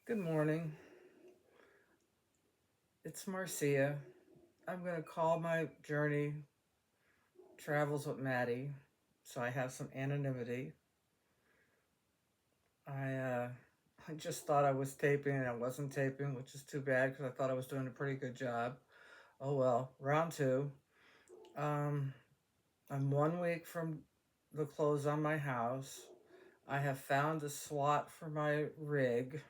Good morning. It's Marcia. I'm going to call my journey Travels with Mattie, so I have some anonymity. I uh, I just thought I was taping and I wasn't taping, which is too bad because I thought I was doing a pretty good job. Oh well, round two. Um, I'm 1 week from the close on my house. I have found a slot for my rig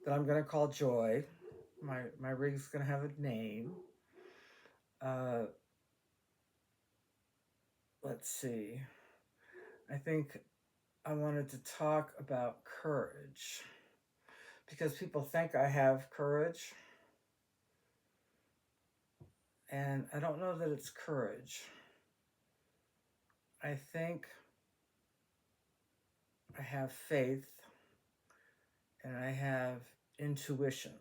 that I'm going to call Joy. My rig's going to have a name. Uh, let's see. I think I wanted to talk about courage because people think I have courage, and I don't know that it's courage. I think I have faith and I have intuition.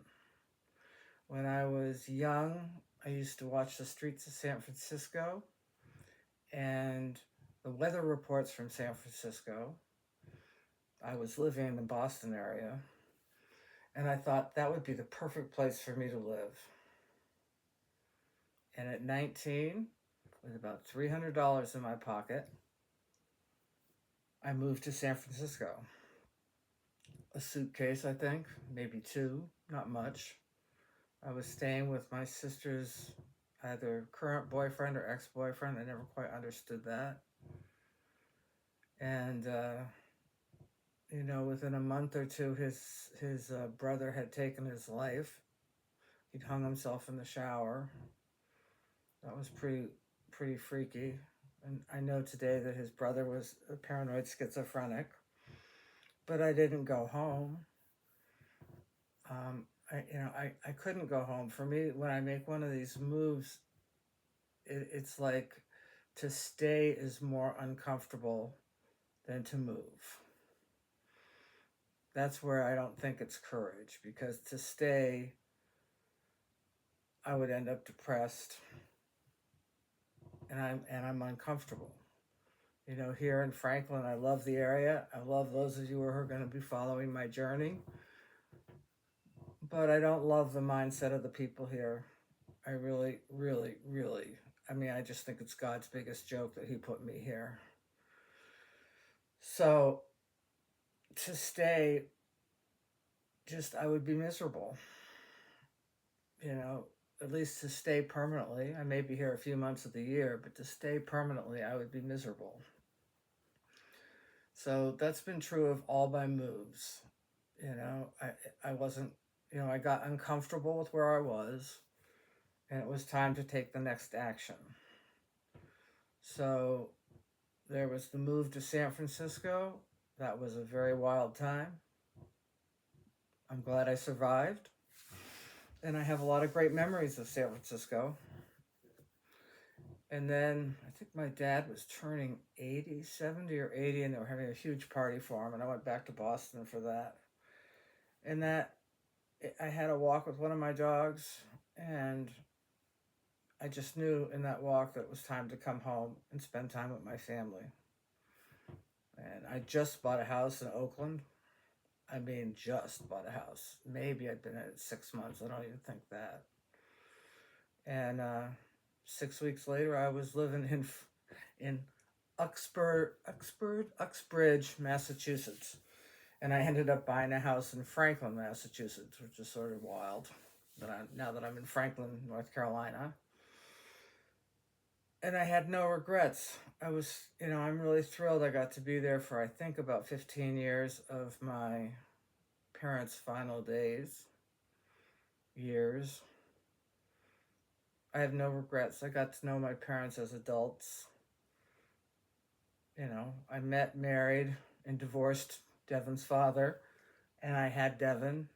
When I was young, I used to watch the streets of San Francisco and the weather reports from San Francisco. I was living in the Boston area, and I thought that would be the perfect place for me to live. And at 19, with about $300 in my pocket, I moved to San Francisco. A suitcase, I think, maybe two, not much. I was staying with my sister's either current boyfriend or ex-boyfriend. I never quite understood that. And within a month or two, his brother had taken his life. He'd hung himself in the shower. That was pretty freaky. And I know today that his brother was a paranoid schizophrenic, but I didn't go home. I couldn't go home. For me, when I make one of these moves, it's like to stay is more uncomfortable than to move. That's where I don't think it's courage, because to stay, I would end up depressed, and I'm uncomfortable. Here in Franklin, I love the area. I love those of you who are going to be following my journey, but I don't love the mindset of the people here. I really, really, really, I just think it's God's biggest joke that he put me here. So to stay, I would be miserable. At least to stay permanently. I may be here a few months of the year, but to stay permanently, I would be miserable. So that's been true of all my moves. I wasn't, I got uncomfortable with where I was, and it was time to take the next action. So there was the move to San Francisco. That was a very wild time. I'm glad I survived. And I have a lot of great memories of San Francisco. And then I think my dad was turning 80, 70 or 80, and they were having a huge party for him. And I went back to Boston for that. And I had a walk with one of my dogs, and I just knew in that walk that it was time to come home and spend time with my family. And I just bought a house in Oakland. Just bought a house. Maybe I'd been in it 6 months. I don't even think that. And 6 weeks later, I was living in Uxbridge, Massachusetts. And I ended up buying a house in Franklin, Massachusetts, which is sort of wild. Now that I'm in Franklin, North Carolina. And I had no regrets. I'm really thrilled I got to be there for, I think, about 15 years of my parents' final years. I have no regrets. I got to know my parents as adults. I met, married, and divorced Devin's father, and I had Devin.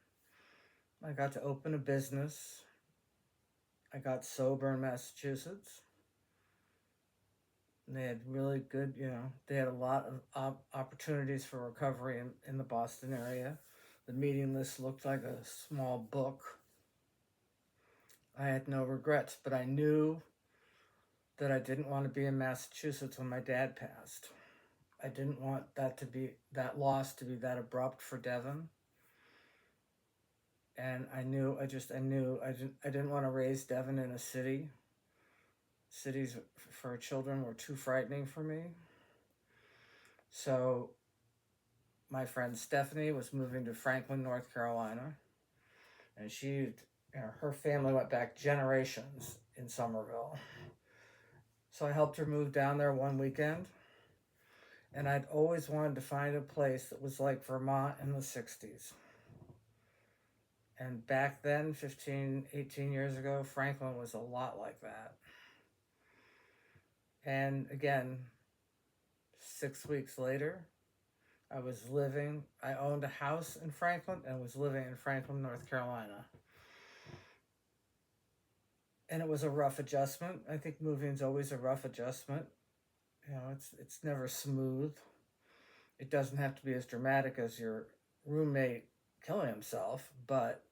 I got to open a business. I got sober in Massachusetts. They had really good, they had a lot of opportunities for recovery in the Boston area. The meeting list looked like a small book. I had no regrets, but I knew that I didn't want to be in Massachusetts when my dad passed. I didn't want that loss to be that abrupt for Devin. And I knew I didn't want to raise Devin in a city. Cities for children were too frightening for me. So my friend Stephanie was moving to Franklin, North Carolina, and her family went back generations in Somerville. So I helped her move down there one weekend, and I'd always wanted to find a place that was like Vermont in the 60s. And back then, 15, 18 years ago, Franklin was a lot like that. And again, 6 weeks later, I owned a house in Franklin and was living in Franklin, North Carolina. And it was a rough adjustment. I think moving's always a rough adjustment. It's never smooth. It doesn't have to be as dramatic as your roommate killing himself, but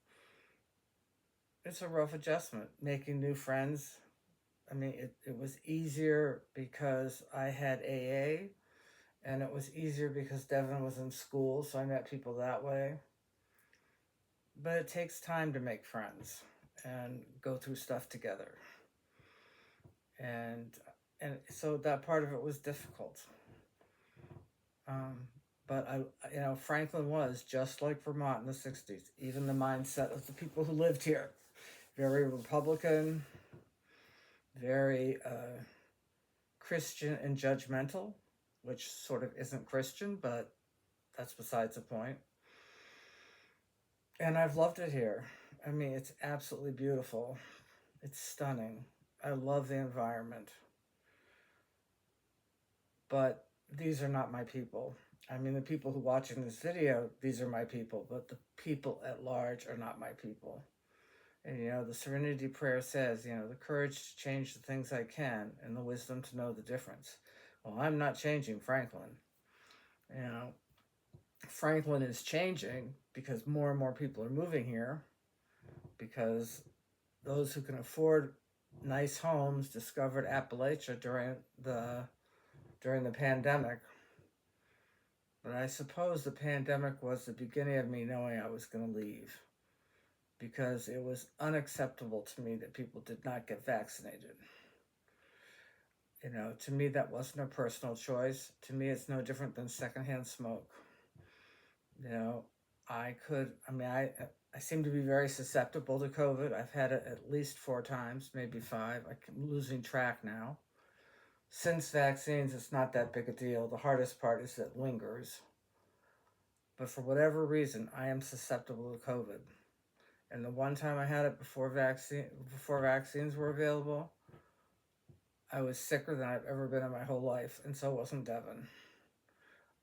it's a rough adjustment. Making new friends. I mean, it was easier because I had AA, and it was easier because Devin was in school, so I met people that way. But it takes time to make friends and go through stuff together. And so that part of it was difficult. But Franklin was just like Vermont in the 60s. Even the mindset of the people who lived here. Very Republican, very Christian and judgmental, which sort of isn't Christian, but that's besides the point. And I've loved it here. I mean, it's absolutely beautiful. It's stunning. I love the environment. But these are not my people. I mean, the people who are watching this video, these are my people, but the people at large are not my people. And, the Serenity Prayer says, the courage to change the things I can and the wisdom to know the difference. Well, I'm not changing Franklin. Franklin is changing because more and more people are moving here, because those who can afford nice homes discovered Appalachia during the pandemic. But I suppose the pandemic was the beginning of me knowing I was going to leave, because it was unacceptable to me that people did not get vaccinated. To me, that wasn't a personal choice. To me, it's no different than secondhand smoke. I seem to be very susceptible to COVID. I've had it at least 4 times, maybe 5. I'm losing track now. Since vaccines, it's not that big a deal. The hardest part is that it lingers. But for whatever reason, I am susceptible to COVID. And the one time I had it before vaccines were available, I was sicker than I've ever been in my whole life, and so wasn't Devin.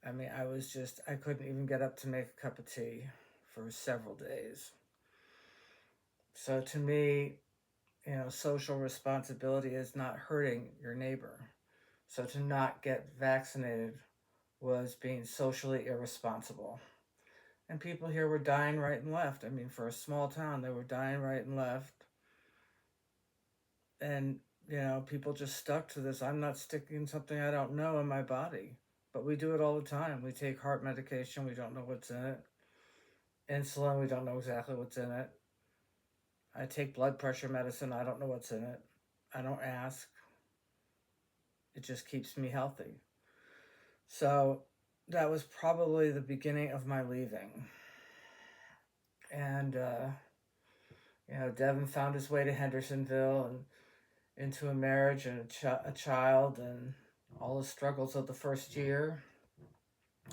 I mean, I couldn't even get up to make a cup of tea for several days. So to me, social responsibility is not hurting your neighbor. So to not get vaccinated was being socially irresponsible. And people here were dying right and left. I mean, for a small town, they were dying right and left. And, people just stuck to this. I'm not sticking something I don't know in my body. But we do it all the time. We take heart medication. We don't know what's in it. Insulin, we don't know exactly what's in it. I take blood pressure medicine. I don't know what's in it. I don't ask. It just keeps me healthy. So that was probably the beginning of my leaving. And, Devin found his way to Hendersonville and into a marriage and a child and all the struggles of the first year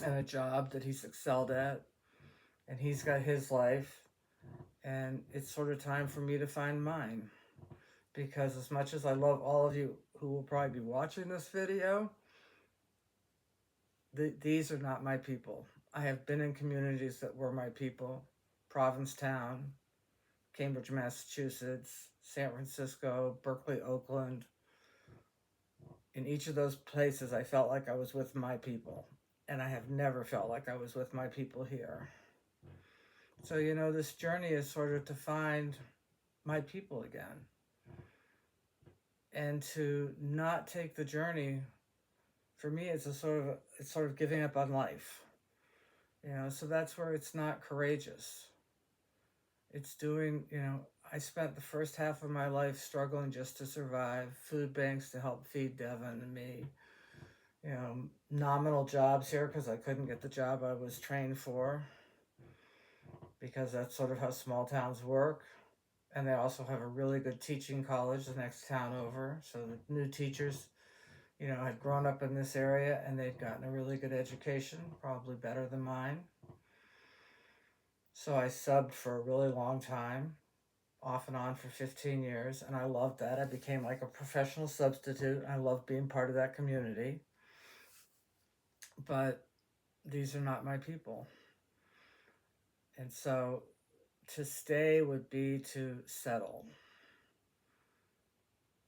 and a job that he's excelled at. And he's got his life. And it's sort of time for me to find mine. Because as much as I love all of you who will probably be watching this video, these are not my people. I have been in communities that were my people. Provincetown, Cambridge, Massachusetts, San Francisco, Berkeley, Oakland. In each of those places, I felt like I was with my people. And I have never felt like I was with my people here. So, this journey is sort of to find my people again. And to not take the journey, for me, it's sort of giving up on life. So that's where it's not courageous. It's doing, I spent the first half of my life struggling just to survive, food banks to help feed Devin and me, nominal jobs here because I couldn't get the job I was trained for, because that's sort of how small towns work. And they also have a really good teaching college the next town over. So the new teachers, had grown up in this area and they'd gotten a really good education, probably better than mine. So I subbed for a really long time, off and on for 15 years, and I loved that. I became like a professional substitute. I loved being part of that community. But these are not my people. And so to stay would be to settle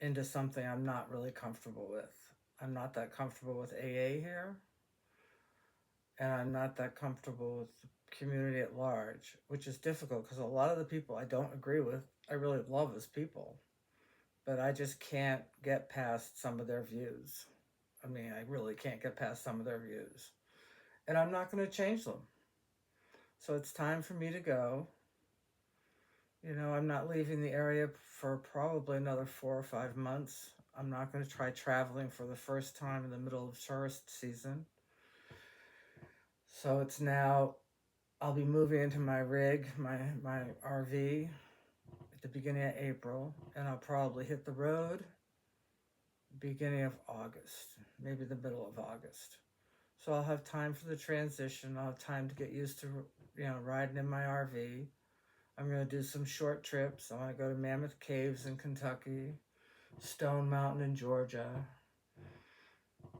into something I'm not really comfortable with. I'm not that comfortable with AA here, and I'm not that comfortable with the community at large, which is difficult because a lot of the people I don't agree with, I really love as people, but I just can't get past some of their views. I mean, I really can't get past some of their views, and I'm not going to change them. So it's time for me to go. I'm not leaving the area for probably another 4 or 5 months. I'm not going to try traveling for the first time in the middle of tourist season. So it's now, I'll be moving into my rig, my RV, at the beginning of April, and I'll probably hit the road beginning of August, maybe the middle of August. So I'll have time for the transition. I'll have time to get used to, riding in my RV. I'm going to do some short trips. I want to go to Mammoth Caves in Kentucky, Stone Mountain in Georgia,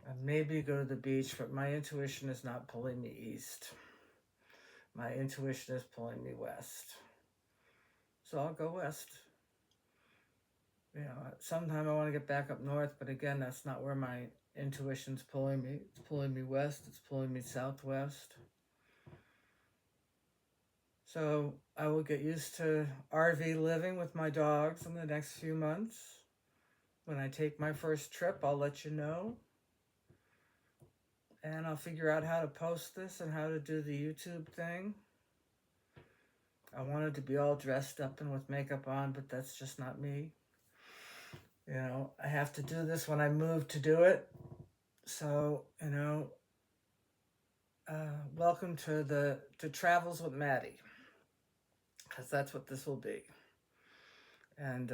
and maybe go to the beach, but my intuition is not pulling me east. My intuition is pulling me west. So I'll go west. Sometime I want to get back up north, but again, that's not where my intuition's pulling me. It's pulling me west. It's pulling me southwest. So I will get used to RV living with my dogs in the next few months. When I take my first trip, I'll let you know. And I'll figure out how to post this and how to do the YouTube thing. I wanted to be all dressed up and with makeup on, but that's just not me. I have to do this when I move to do it. So, welcome to Travels with Mattie, because that's what this will be. And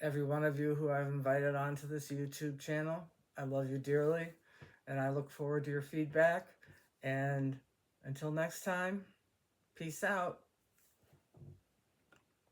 every one of you who I've invited onto this YouTube channel, I love you dearly, and I look forward to your feedback. And until next time, peace out.